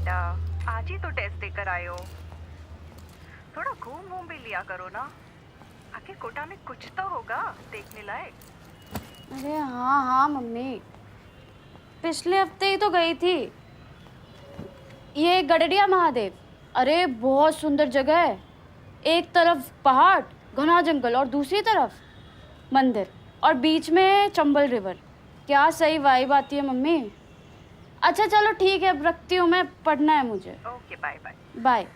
बेटा, आज ही तो टेस्ट देकर आए हो। थोड़ा घूम घूम भी लिया करो ना। आखिर कोटा में कुछ तो होगा देखने लायक। अरे हाँ हाँ मम्मी, पिछले हफ्ते ही तो गई थी। ये गडरिया महादेव, अरे बहुत सुंदर जगह है। एक तरफ पहाड़, घना जंगल और दूसरी तरफ मंदिर और बीच में चंबल रिवर। क्या सही वाइब आती है मम्मी। अच्छा चलो ठीक है, अब रखती हूँ, मैं पढ़ना है मुझे। Okay, bye bye. Bye.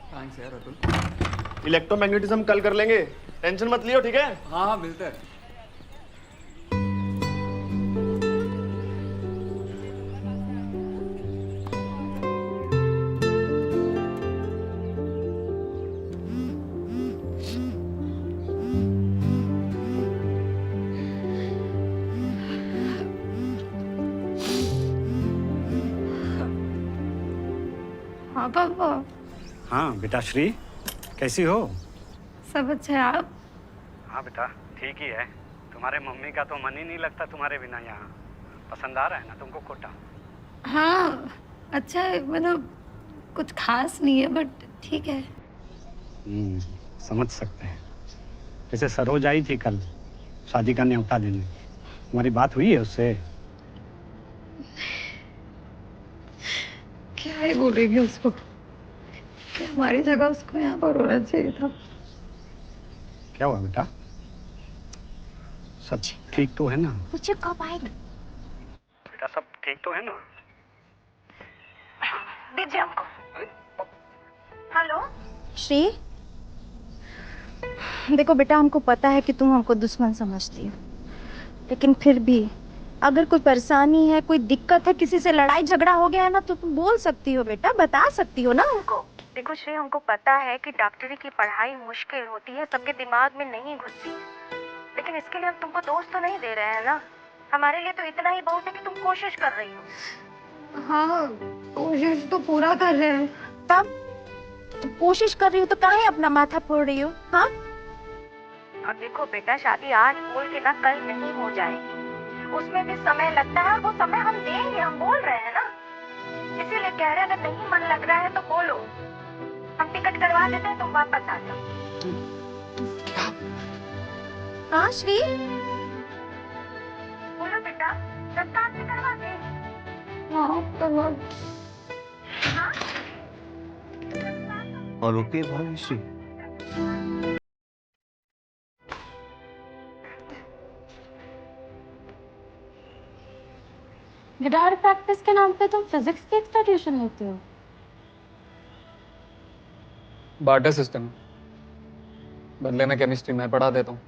Thanks यार अतुल। इलेक्ट्रोमैग्नेटिज्म कल कर लेंगे, टेंशन मत लियो, ठीक है? हाँ हाँ मिलते हैं। हाँ पापा। हाँ बेटा श्री, कैसी हो? सब अच्छा है आप? हाँ बेटा ठीक ही है। तुम्हारे मम्मी का तो मन ही नहीं लगता तुम्हारे बिना यहाँ। पसंद आ रहा है ना तुमको कोटा? हाँ अच्छा है, मतलब कुछ खास नहीं है बट ठीक है। समझ सकते हैं। जैसे सरोज आई थी कल शादी का न्योता देने, तुम्हारी बात हुई है उससे? क्या ही बोलेगी उसको, कि हमारी जगह उसको यहाँ पर होना चाहिए था। क्या हुआ बेटा? सब ठीक तो है ना? मुझे कब आएगा? बेटा सब ठीक तो है ना? दीजिए हमको। हेलो। श्री, देखो बेटा, हमको पता है कि तुम हमको दुश्मन समझती हो, लेकिन फिर भी अगर कोई परेशानी है, कोई दिक्कत है, किसी से लड़ाई झगड़ा हो गया है ना, तो तुम बोल सकती हो बेटा, बता सकती हो ना हमको। देखो श्री, हमको पता है कि डॉक्टरी की पढ़ाई मुश्किल होती है, सबके दिमाग में नहीं घुसती, लेकिन इसके लिए हम तुमको दोष तो नहीं दे रहे हैं ना। हमारे लिए तो इतना ही बहुत है कि तुम कोशिश कर रही हो। हाँ कोशिश तो पूरा कर रहे हैं। तब तुम कोशिश कर रही हो तो काहे अपना माथा फोड़ रही हो? हाँ और देखो बेटा, शादी आज बोल के ना कल नहीं हो जाएगी, उसमें भी समय लगता है, वो समय हम देंगे, हम बोल रहे हैं ना। इसीलिए कह रहे हैं, अगर नहीं मन लग रहा है तो बोलो, हम टिकट करवा देते हैं, तुम वापस आ जाओ। हाँ श्री, बोलो बेटा, दस्तार से करवा दे। हाँ करवा। हाँ? और ओके भाई श्री। गिटार प्रैक्टिस के नाम पे तुम फिजिक्स की एक्स्ट्रा ट्यूशन लेते हो? बार्टर सिस्टम, बदले में केमिस्ट्री मैं पढ़ा देता हूँ।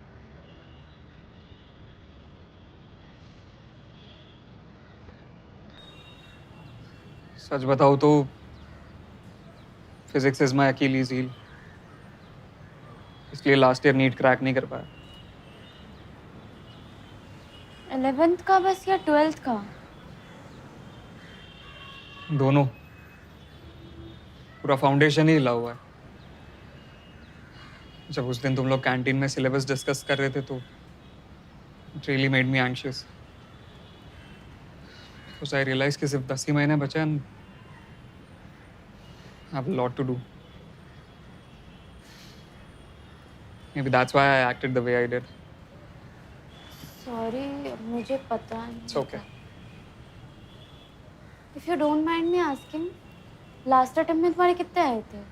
सच बताऊँ तो फिजिक्स इज माय अकीलीज हील, इसलिए लास्ट ईयर नीट क्रैक नहीं कर पाया। 11th का बस या 12th का? दोनों, पूरा फाउंडेशन ही हिला हुआ है। जब उस दिन तुम लोग कैंटीन में सिलेबस डिस्कस कर रहे थे तो it really made me anxious, because I realise कि सिर्फ 10 ही महीने बचे हैं, I have a lot to do. Maybe that's why I acted the way I did. Sorry, मुझे पता नहीं। It's okay. If you don't mind me asking, last attempt में तुम्हारे कितने आए थे?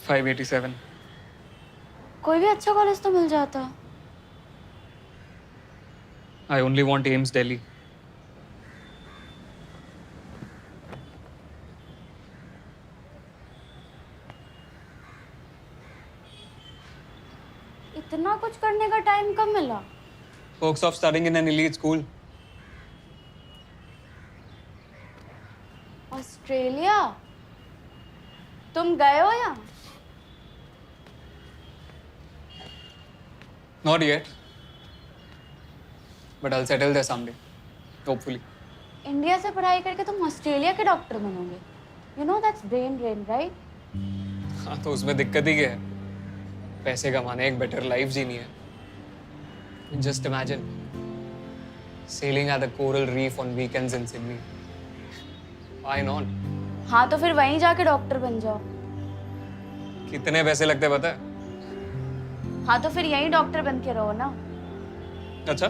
587. कोई भी अच्छा कॉलेज तो मिल जाता। I only want AIMS Delhi. Perks of studying in an elite school. Australia? तुम गए हो या? Not yet. But I'll settle there someday. Hopefully. India से पढ़ाई करके तुम ऑस्ट्रेलिया के डॉक्टर बनोगे. You know that's brain drain, right? हाँ तो उसमें दिक्कत ही क्या है? पैसे कमाने, एक बेटर लाइफ जीनी है. Just imagine sailing at the coral reef on weekends in Sydney. Why not? हाँ तो फिर वहीं जाके डॉक्टर बन जाओ. कितने पैसे लगते हैं पता है? हाँ तो फिर यहीं डॉक्टर बन के रहो ना. अच्छा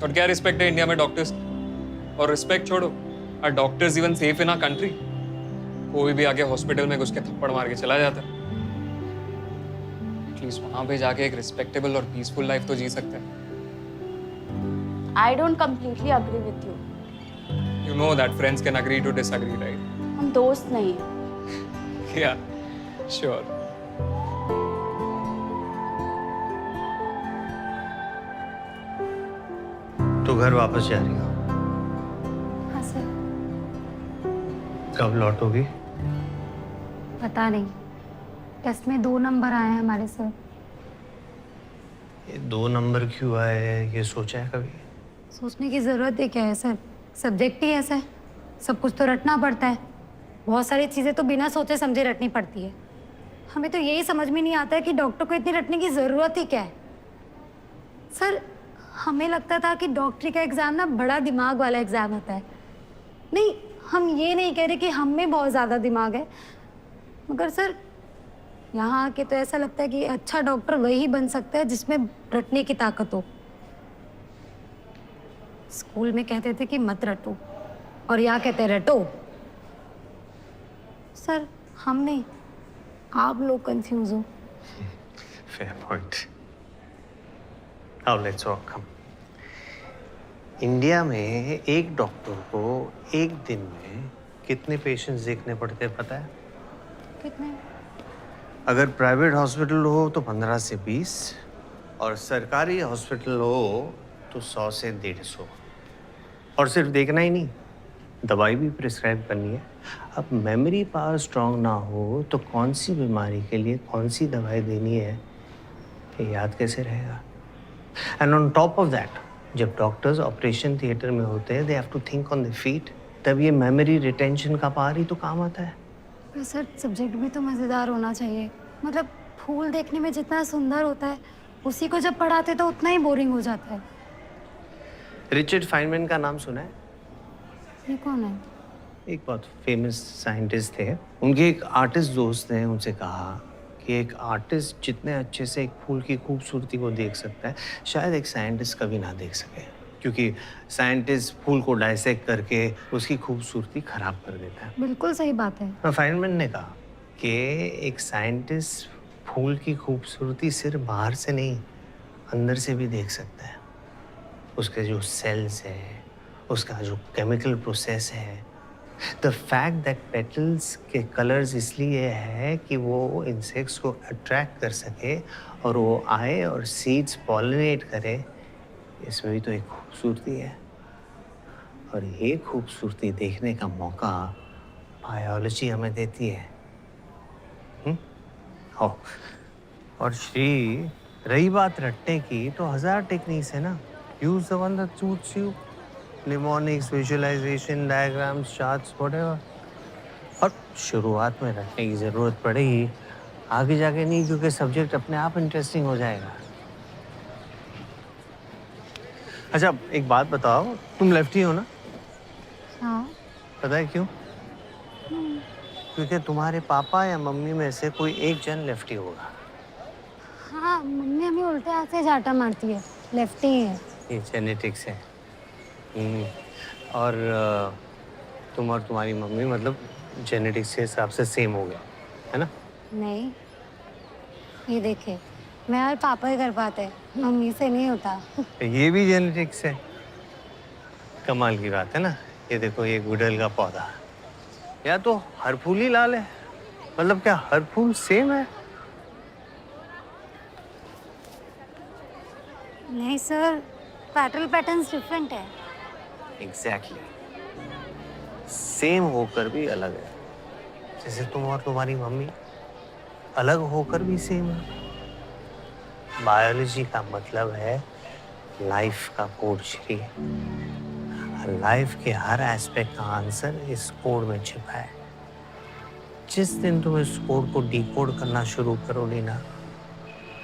और क्या रिस्पेक्ट है इंडिया में डॉक्टर्स? और रिस्पेक्ट छोड़ो, are doctors even safe in our country? कोई भी आके हॉस्पिटल में घुस के थप्पड़ मार के चला जाता है. एटलीस्ट वहां पे जाके एक रिस्पेक्टेबल और पीसफुल लाइफ तो जी सकते हैं. I don't completely agree with you. You know that friends can agree to disagree, right? हम दोस्त नहीं हैं. Yeah, sure. तो घर वापस जा रही हो? हाँ सर. कब लौटोगी? पता नहीं. टेस्ट में 2 नंबर आए हैं हमारे सर. ये 2 नंबर क्यों आए हैं, ये सोचा है कभी? सोचने की ज़रूरत ही क्या है सर. सब्जेक्ट ही ऐसा है. सब कुछ तो रटना पड़ता है. बहुत सारी चीज़ें तो बिना सोचे समझे रटनी पड़ती है. हमें तो यही समझ में नहीं आता है कि डॉक्टर को इतनी रटने की ज़रूरत ही क्या है. सर हमें लगता था कि डॉक्टरी का एग्ज़ाम ना बड़ा दिमाग वाला एग्ज़ाम होता है. नहीं, हम ये नहीं कह रहे कि हम में बहुत ज़्यादा दिमाग है, मगर सर यहाँ आके तो ऐसा लगता है कि अच्छा डॉक्टर वही बन सकता है जिसमें रटने की ताकत हो. स्कूल में कहते थे कि मत रटो और यहाँ कहते हैं रटो. सर हम नहीं, आप लोग कंफ्यूज हो. Fair point. Now let's all come. India में एक डॉक्टर को एक दिन में कितने पेशेंट्स देखने पड़ते हैं पता है? कितने? अगर प्राइवेट हॉस्पिटल हो तो 15 से 20 और सरकारी हॉस्पिटल हो तो 100 से 150. और सिर्फ देखना ही नहीं, दवाई भी प्रिस्क्राइब करनी है. अब मेमोरी पावर स्ट्रांग ना हो तो कौन सी बीमारी के लिए कौन सी दवाई देनी है ये याद कैसे रहेगा? And on top of that जब डॉक्टर्स ऑपरेशन थिएटर में होते हैं they have to think on the feet. तब ये मेमोरी रिटेंशन का पावर ही तो काम आता है. पर सर सब्जेक्ट भी तो मज़ेदार होना चाहिए. मतलब फूल देखने में जितना सुंदर होता है उसी को जब पढ़ाते तो उतना ही बोरिंग हो जाता है. रिचर्ड फाइनमैन का नाम सुना है? ये कौन है? एक बहुत फेमस साइंटिस्ट थे. उनके एक आर्टिस्ट दोस्त ने उनसे कहा कि एक आर्टिस्ट जितने अच्छे से एक फूल की खूबसूरती को देख सकता है शायद एक साइंटिस्ट कभी ना देख सके, क्योंकि साइंटिस्ट फूल को डाइसेक्ट करके उसकी खूबसूरती खराब कर देता है. बिल्कुल सही बात है. फाइनमैन ने कहा कि एक साइंटिस्ट फूल की खूबसूरती सिर्फ बाहर से नहीं अंदर से भी देख सकता है. उसके जो सेल्स है, उसका जो केमिकल प्रोसेस है, द फैक्ट दैट पेटल्स के कलर्स इसलिए है कि वो इंसेक्ट्स को अट्रैक्ट कर सके और वो आए और सीड्स पॉलिनेट करे, इसमें भी तो एक खूबसूरती है. और ये खूबसूरती देखने का मौका बायोलॉजी हमें देती है. और श्री, रही बात रटने की तो 1000 टेक्निक्स है ना. Use the one that suits you. Mnemonics, visualisation, diagrams, charts, whatever. और शुरुआत में रटने की ज़रूरत पड़ेगी, आगे जाके नहीं, क्योंकि सब्जेक्ट अपने आप इंटरेस्टिंग हो जाएगा. अच्छा एक बात बताओ, तुम लेफ्टी हो ना? हाँ. पता है क्यों? क्योंकि तुम्हारे पापा या मम्मी में से कोई एक जन लेफ्टी होगा. हाँ, मम्मी हमें उल्टे हाथ से झाटा मारती है. लेफ्टी है. ये जेनेटिक्स है. और तुम और तुम्हारी मम्मी मतलब जेनेटिक्स के हिसाब से सेम हो गया है ना? नहीं, ये देखे, मैं और पापा ही कर पाते हैं, मम्मी से नहीं होता. ये भी जेनेटिक्स है. कमाल की बात है ना. ये देखो, ये गुड़हल का पौधा, या तो हर फूल ही लाल है. मतलब क्या हर फूल सेम है? नहीं सर, पैटर्न पैटर्न्स डिफरेंट है। एग्जैक्टली सेम होकर भी अलग है। जैसे तुम और तुम्हारी मम्मी अलग होकर भी सेम है। बायोलॉजी का मतलब है लाइफ का कोड श्री। लाइफ के हर एस्पेक्ट का आंसर इस कोड में छिपा है। जिस दिन तुम इस कोड को डिकोड करना शुरू करोगी ना,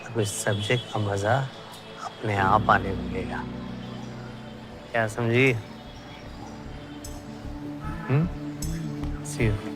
तब इस सब्जेक्ट का मजा अपने आप आने लगेगा। क्या समझी? See you.